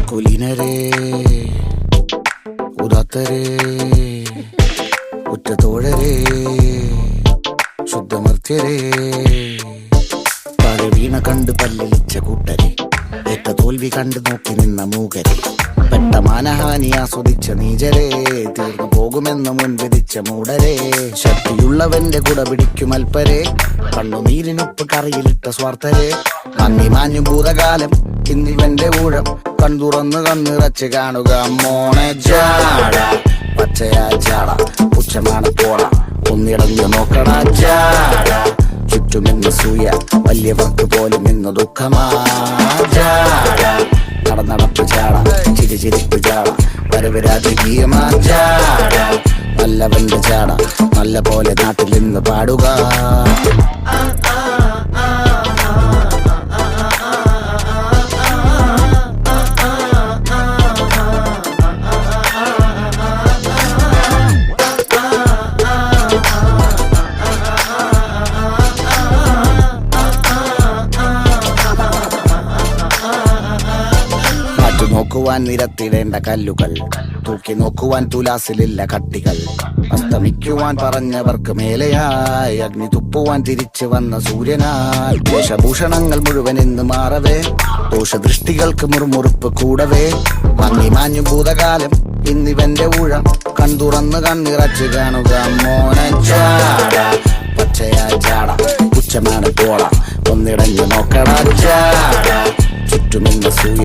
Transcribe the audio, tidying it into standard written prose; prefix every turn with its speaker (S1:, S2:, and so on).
S1: കുലീനരേ ഉദാത്തരേ ഉറ്റതോഴരേ ശുദ്ധമർത്യരേ താഴെ വീണ കണ്ട് പല്ലിളിച്ച കൂട്ടരെ ഏറ്റ തോൽവി കണ്ട് നോക്കി നിന്ന മൂകരെ പെട്ട മാനഹാനി ആസ്വദിച്ച നീചരെ തീർന്നു പോകുമെന്ന് മുൻവിധിച്ച മൂടരെ ശക്തിയുള്ളവന്റെ കുട പിടിക്കും അൽപ്പരെ കണ്ണുനീരിനൊപ്പ് കറിയിലിട്ട സ്വാർത്ഥരെ നന്ദി മാഞ്ഞു ഭൂതകാലം ഇന്നിവന്റെ ഊഴം കൺതുറന്ന് കണ്ണിറച്ച് കാണുക മോണെ ജാട പച്ചയാ ജാട പുച്ഛമാണ് പോള ഒന്നിടഞ്ഞു നോക്കണ ജാട ചുറ്റുമിന്ന് സൂയ വലിയവർക്ക് പോലും ഇന്ന് ദുഃഖമാ ജാട നടപ്പ് ചാട ചിരിച്ചിരിപ്പ് ചാട വരവ് രാജകീയമാ ജാട നല്ലവന്റെ ചാട നല്ല പോലെ നാട്ടിൽ നിന്ന് പാടുക. നോക്കുവാൻ നിരത്തിടേണ്ട കല്ലുകൾ തൂക്കി നോക്കുവാൻ തുലാസിലില്ല കട്ടികൾ അസ്തമിക്കുവാൻ പറഞ്ഞവർക്ക് മേലെയായി അഗ്നി തുപ്പുവാൻ തിരിച്ചു വന്ന സൂര്യനായി വേഷഭൂഷണങ്ങൾ മുഴുവൻ ഇന്ന് മാറവേ ദോഷദൃഷ്ടികൾക്ക് മുറുമുറുപ്പ് കൂടവേ മങ്ങി മാഞ്ഞു ഭൂതകാലം ഇന്നിവന്റെ ഊഴം കൺതുറന്ന് കണ്ണിറച്ച് കാണുക മോനെ ജാട പച്ചയാ ജാട പുച്ഛമാണ് പോള ഒന്നിടഞ്ഞു നോക്കട ജാട ചുറ്റുമിന്ന സൂര്യ